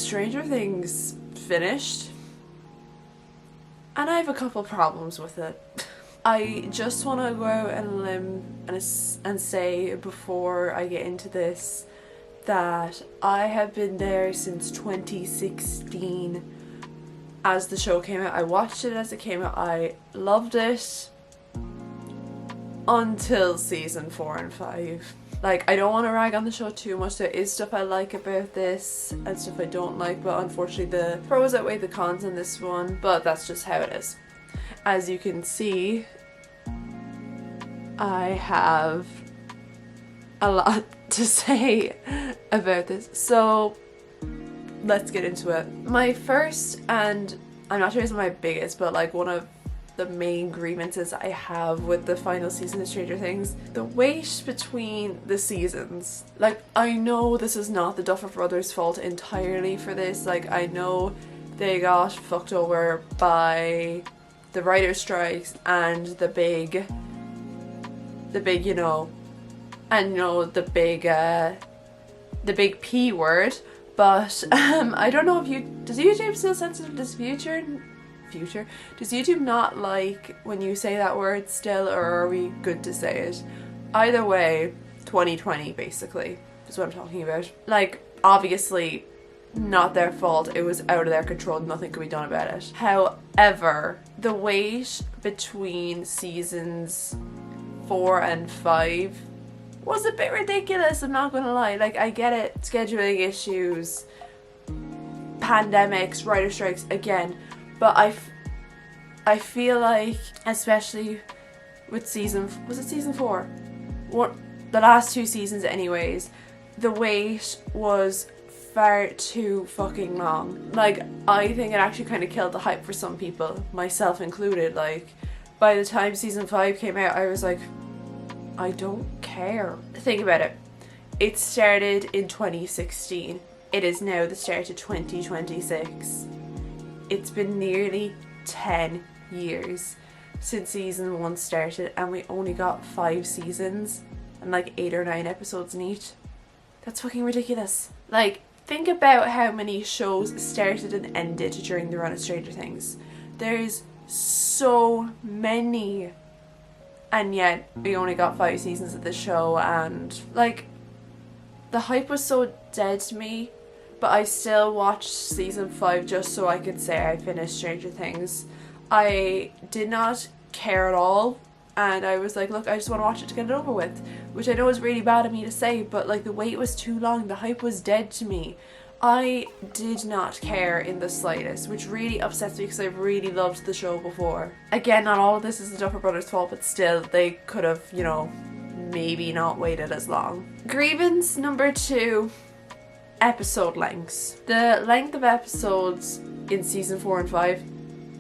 Stranger Things finished, and I have a couple problems with it. I just want to go out on a limb and say before I get into this that I have been there since 2016 as the show came out. I watched it as it came out. I loved it until season 4 and 5. Like, I don't want to rag on the show too much. There is stuff I like about this and stuff I don't like, but unfortunately the pros outweigh the cons in this one, but that's just how it is. As you can see, I have a lot to say about this, so let's get into it. My first, and I'm not sure it's my biggest, but like one of the main grievances I have with the final season of Stranger Things, the wait between the seasons. Like, I know this is not the Duffer Brothers' fault entirely for this. Like, I know they got fucked over by the writer's strikes and the big, you know, and you know, the big P word, but I don't know if does YouTube still sensitive to this future? Does YouTube not like when you say that word still, or are we good to say it? Either way, 2020 basically is what I'm talking about. Like, obviously not their fault, it was out of their control, nothing could be done about it. However, the wait between seasons 4 and 5 was a bit ridiculous, I'm not gonna lie. Like, I get it, scheduling issues, pandemics, writer strikes again, but I feel like, especially with season 4? What, the last 2 seasons anyways, the wait was far too fucking long. Like, I think it actually kind of killed the hype for some people, myself included. Like, by the time season 5 came out, I was like, I don't care. Think about it. It started in 2016. It is now the start of 2026. It's been nearly 10 years since season 1 started, and we only got 5 seasons and like 8 or 9 episodes in each. That's fucking ridiculous. Like, think about how many shows started and ended during the run of Stranger Things. There's so many, and yet we only got 5 seasons of the show, and like, the hype was so dead to me, but I still watched season 5 just so I could say I finished Stranger Things. I did not care at all, and I was like, look, I just want to watch it to get it over with, which I know is really bad of me to say, but like, the wait was too long, the hype was dead to me. I did not care in the slightest, which really upsets me because I really loved the show before. Again, not all of this is the Duffer Brothers' fault, but still, they could have, you know, maybe not waited as long. Grievance number 2, episode lengths. The length of episodes in season 4 and 5,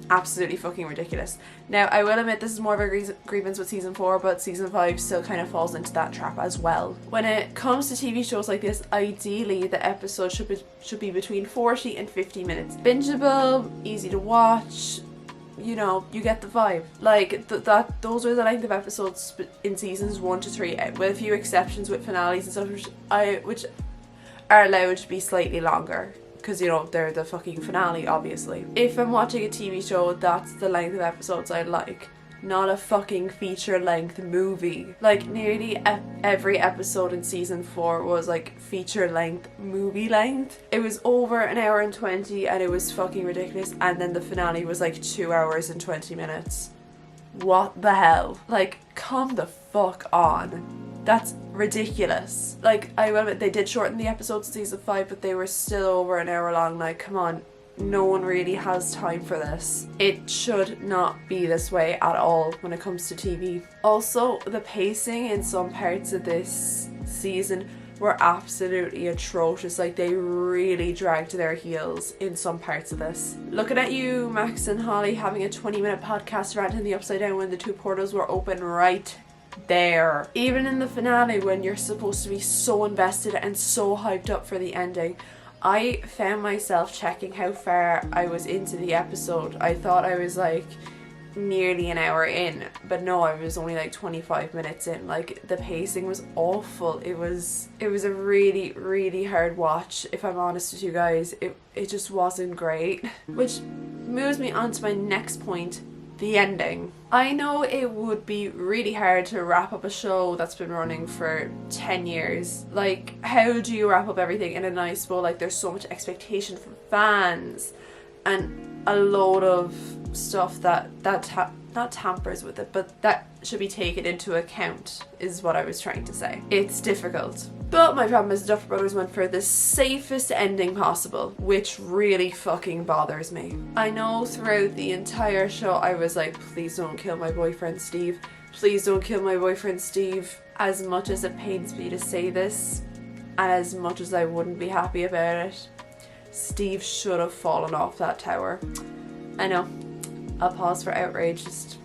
absolutely fucking ridiculous. Now, I will admit this is more of a grievance with season 4, but season 5 still kind of falls into that trap as well. When it comes to TV shows like this, ideally the episode should be between 40 and 50 minutes. Bingeable, easy to watch, you know, you get the vibe. Like, those are the length of episodes in seasons 1 to 3, with a few exceptions with finales and stuff, which are allowed to be slightly longer, because, you know, they're the fucking finale, obviously. If I'm watching a TV show, that's the length of episodes I like, not a fucking feature-length movie. Like, nearly every episode in season 4 was like feature-length, movie length. It was over an hour and 20, and it was fucking ridiculous, and then the finale was like 2 hours and 20 minutes. What the hell? Like, come the fuck on. That's ridiculous. Like, I will admit, they did shorten the episodes in season 5, but they were still over an hour long. Like, come on, no one really has time for this. It should not be this way at all when it comes to TV. Also, the pacing in some parts of this season were absolutely atrocious. Like, they really dragged their heels in some parts of this. Looking at you, Max and Holly, having a 20-minute podcast rant in the Upside Down when the 2 portals were open right there. Even in the finale, when you're supposed to be so invested and so hyped up for the ending, I found myself checking how far I was into the episode. I thought I was like nearly an hour in, but no, I was only like 25 minutes in. Like, the pacing was awful. It was a really, really hard watch, if I'm honest with you guys. It just wasn't great. Which moves me on to my next point, the ending. I know it would be really hard to wrap up a show that's been running for 10 years. Like, how do you wrap up everything in a nice bow? Like, there's so much expectation from fans and a load of stuff that not tampers with it, but that should be taken into account, is what I was trying to say. It's difficult. But my problem is the Duffer Brothers went for the safest ending possible, which really fucking bothers me. I know throughout the entire show I was like, please don't kill my boyfriend Steve. Please don't kill my boyfriend Steve. As much as it pains me to say this, and as much as I wouldn't be happy about it, Steve should have fallen off that tower. I know. I'll pause for outrage. Just,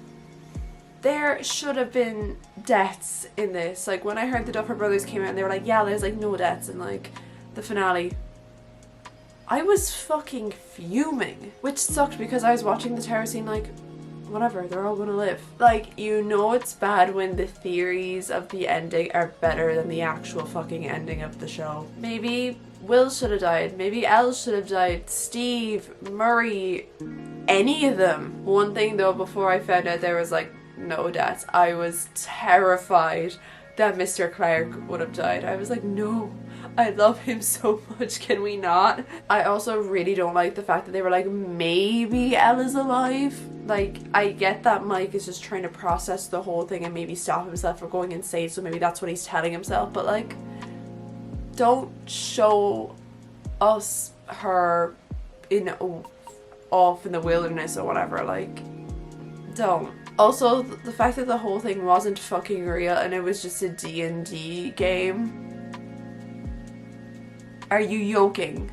there should have been deaths in this. Like, when I heard the Duffer Brothers came out and they were like, yeah, there's like no deaths in like the finale, I was fucking fuming. Which sucked because I was watching the tower scene like, whatever, they're all gonna live. Like, you know it's bad when the theories of the ending are better than the actual fucking ending of the show. Maybe Will should have died. Maybe Elle should have died. Steve, Murray, any of them. One thing though, before I found out there was like no deaths, I was terrified that Mr. Clark would have died. I was like, no, I love him so much, can we not? I also really don't like the fact that they were like, maybe Ella's alive. Like, I get that Mike is just trying to process the whole thing and maybe stop himself from going insane, so maybe that's what he's telling himself, but like, don't show us her off in the wilderness or whatever. Like, don't. Also, the fact that the whole thing wasn't fucking real and it was just a D&D game. Are you joking?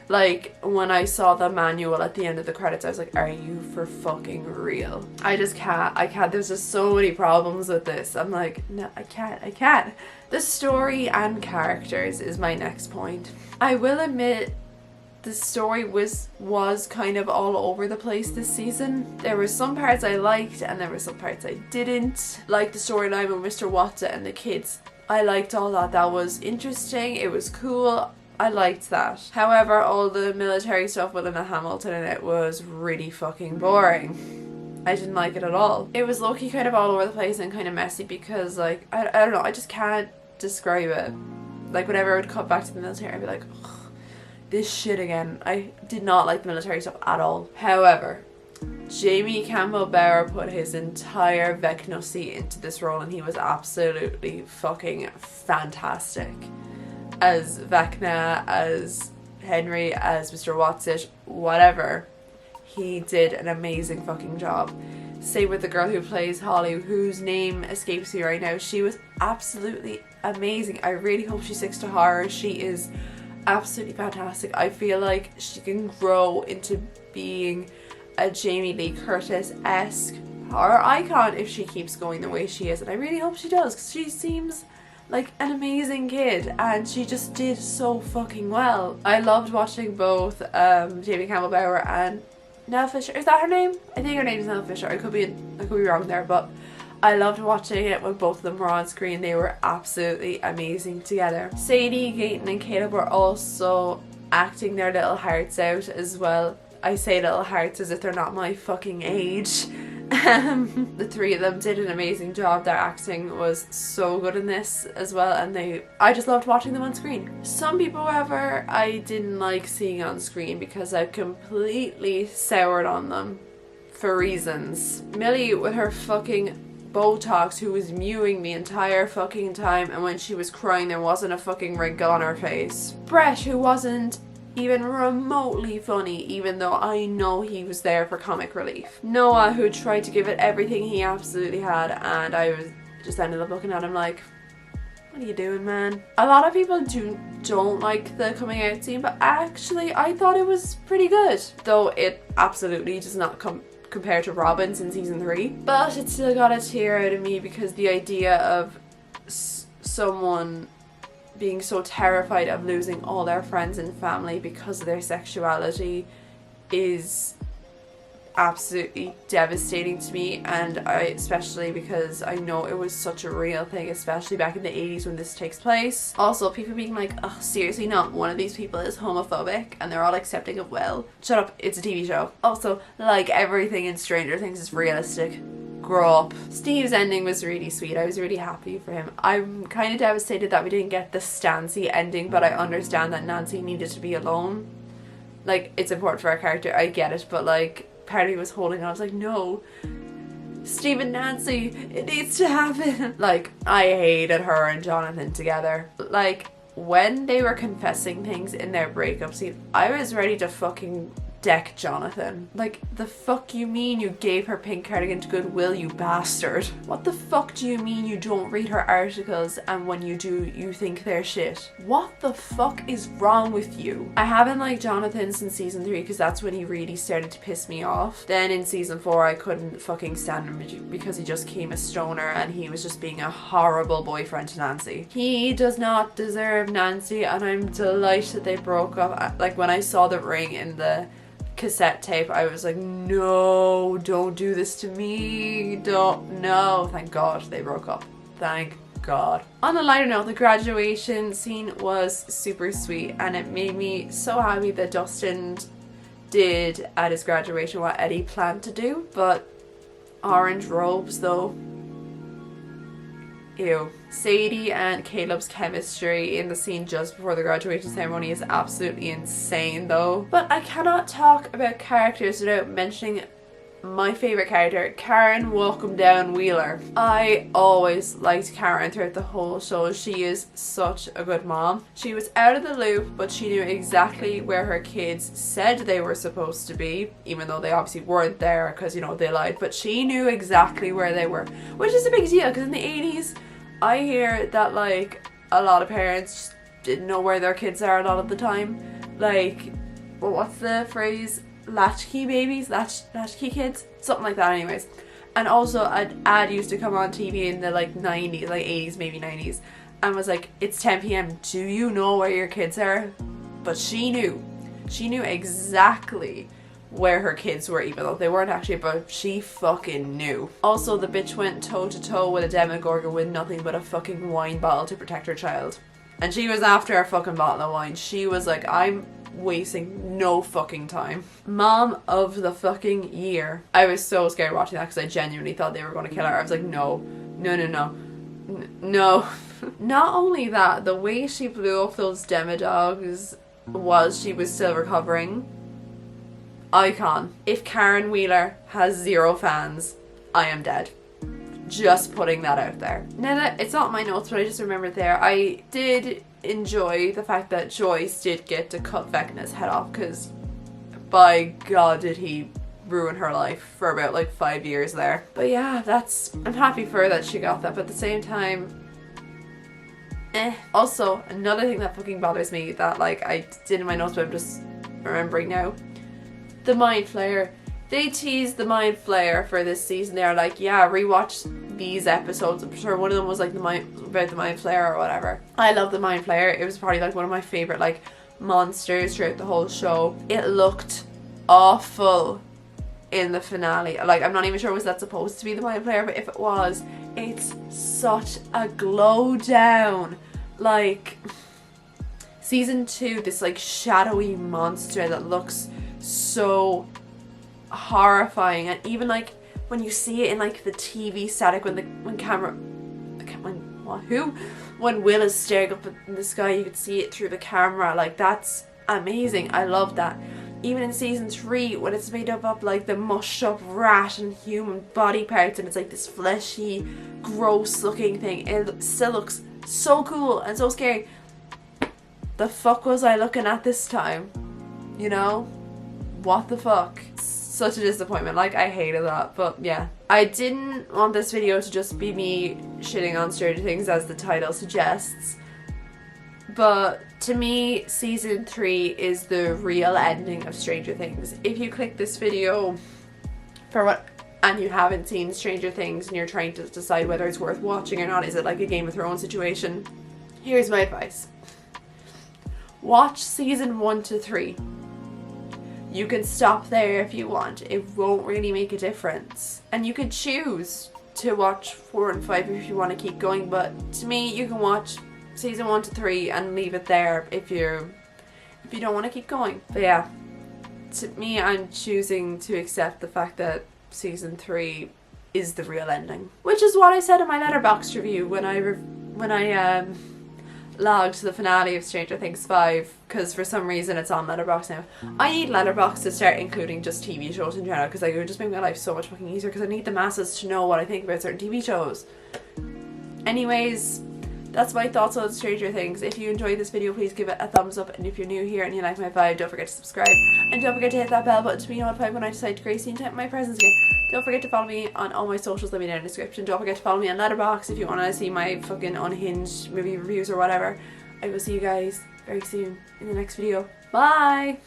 Like, when I saw the manual at the end of the credits, I was like, are you for fucking real? I just can't. I can't. There's just so many problems with this. I'm like, no, I can't. The story and characters is my next point. I will admit, the story was kind of all over the place this season. There were some parts I liked and there were some parts I didn't. Like the storyline with Mr. Watson and the kids. I liked all that. That was interesting. It was cool. I liked that. However, all the military stuff with Linda Hamilton in it was really fucking boring. I didn't like it at all. It was low-key kind of all over the place and kind of messy because, like, I don't know, I just can't describe it. Like, whenever I would cut back to the military, I'd be like, ugh, this shit again. I did not like the military stuff at all. However, Jamie Campbell Bower put his entire Vecnosy into this role and he was absolutely fucking fantastic. As Vecna, as Henry, as Mr. Watsish, whatever. He did an amazing fucking job. Same with the girl who plays Holly, whose name escapes me right now. She was absolutely amazing. I really hope she sticks to horror. She is absolutely fantastic. I feel like she can grow into being a Jamie Lee Curtis-esque horror icon if she keeps going the way she is. And I really hope she does, because she seems like an amazing kid and she just did so fucking well. I loved watching both Jamie Campbell Bower and Nell Fisher. Is that her name? I think her name is Nell Fisher. I could be wrong there, but I loved watching it when both of them were on screen. They were absolutely amazing together. Sadie, Gaten and Caleb were also acting their little hearts out as well. I say little hearts as if they're not my fucking age. The three of them did an amazing job. Their acting was so good in this as well, and I just loved watching them on screen. Some people, however, I didn't like seeing on screen because I completely soured on them for reasons. Millie with her fucking Botox, who was mewing the entire fucking time, and when she was crying there wasn't a fucking wrinkle on her face. Brett, who wasn't even remotely funny, even though I know he was there for comic relief. Noah, who tried to give it everything he absolutely had, and I was just ended up looking at him like, what are you doing, man? A lot of people don't like the coming out scene, but actually I thought it was pretty good, though it absolutely does not compare to Robin's in season 3, but it still got a tear out of me because the idea of someone being so terrified of losing all their friends and family because of their sexuality is absolutely devastating to me, and especially because I know it was such a real thing, especially back in the 80s when this takes place. Also, people being like, oh, seriously, not one of these people is homophobic, and they're all accepting of Will. Shut up, it's a TV show. Also, like everything in Stranger Things is realistic. Grow up. Steve's ending was really sweet. I was really happy for him. I'm kind of devastated that we didn't get the Stancy ending, but I understand that Nancy needed to be alone. Like, it's important for our character, I get it, but like, part of me was holding on. I was like, no, Steve and Nancy, it needs to happen. Like, I hated her and Jonathan together. Like, when they were confessing things in their breakup scene, I was ready to fucking deck Jonathan. Like, the fuck you mean you gave her pink cardigan to Goodwill, you bastard? What the fuck do you mean you don't read her articles, and when you do, you think they're shit? What the fuck is wrong with you? I haven't liked Jonathan since season 3 because that's when he really started to piss me off. Then in season 4 I couldn't fucking stand him because he just came a stoner and he was just being a horrible boyfriend to Nancy. He does not deserve Nancy, and I'm delighted they broke up. Like, when I saw the ring in the cassette tape, I was like, no, don't do this to me, don't, no. Thank God they broke up. Thank God. On a lighter note, the graduation scene was super sweet, and it made me so happy that Dustin did at his graduation what Eddie planned to do. But orange robes though, ew. Sadie and Caleb's chemistry in the scene just before the graduation ceremony is absolutely insane though. But I cannot talk about characters without mentioning my favourite character, Karen Welcome Down Wheeler. I always liked Karen throughout the whole show. She is such a good mom. She was out of the loop, but she knew exactly where her kids said they were supposed to be, even though they obviously weren't there because, you know, they lied. But she knew exactly where they were, which is a big deal because in the 80s, I hear that like a lot of parents didn't know where their kids are a lot of the time. Like, well, what's the phrase? Latchkey babies? Latchkey kids? Something like that anyways. And also an ad used to come on TV in the like 90s, like 80s, maybe 90s, and was like, it's 10 p.m. Do you know where your kids are? But she knew. She knew exactly where her kids were, even though they weren't actually, but she fucking knew. Also, the bitch went toe to toe with a Demogorgon with nothing but a fucking wine bottle to protect her child. And she was after a fucking bottle of wine. She was like, I'm wasting no fucking time. Mom of the fucking year. I was so scared watching that because I genuinely thought they were going to kill her. I was like, no. No. Not only that, the way she blew up those Demodogs was she was still recovering. Icon. If Karen Wheeler has 0 fans, I am dead. Just putting that out there. Now that it's not my notes, but I just remembered there, I did enjoy the fact that Joyce did get to cut Vecna's head off, because by God did he ruin her life for about like 5 years there. But yeah, I'm happy for her that she got that, but at the same time, Also, another thing that fucking bothers me that like I did in my notes but I'm just remembering now, the Mind Flayer. They teased the Mind Flayer for this season. They're like, yeah, rewatch these episodes. I'm sure one of them was like about the Mind Flayer or whatever. I love the Mind Flayer. It was probably like one of my favorite like monsters throughout the whole show. It looked awful in the finale. Like, I'm not even sure was that supposed to be the Mind Flayer, but if it was, it's such a glow down. Like, season 2, this like shadowy monster that looks so horrifying, and even like when you see it in like the TV static when Will is staring up in the sky, you could see it through the camera. Like, that's amazing. I love that. Even in season 3 when it's made up of like the mushed up rat and human body parts and it's like this fleshy gross looking thing, it still looks so cool and so scary. The fuck was I looking at this time? You know? What the fuck? Such a disappointment. Like, I hated that. But yeah, I didn't want this video to just be me shitting on Stranger Things as the title suggests, but to me season 3 is the real ending of Stranger Things. If you click this video and you haven't seen Stranger Things and you're trying to decide whether it's worth watching or not, is it like a Game of Thrones situation, here's my advice. Watch season 1 to 3. You can stop there if you want. It won't really make a difference. And you can choose to watch 4 and 5 if you want to keep going, but to me you can watch season 1 to 3 and leave it there if you don't want to keep going. But yeah, to me, I'm choosing to accept the fact that season 3 is the real ending, which is what I said in my Letterboxd review when I logged the finale of Stranger Things 5, because for some reason it's on Letterboxd now. I need Letterboxd to start including just TV shows in general, because it would just make my life so much fucking easier, because I need the masses to know what I think about certain TV shows. Anyways, that's my thoughts on Stranger Things. If you enjoyed this video, please give it a thumbs up, and if you're new here and you like my vibe, don't forget to subscribe, and don't forget to hit that bell button to be notified when I decide to grace you and type my presence again. Don't forget to follow me on all my socials, let me down in the description. Don't forget to follow me on Letterboxd if you want to see my fucking unhinged movie reviews or whatever. I will see you guys very soon in the next video. Bye!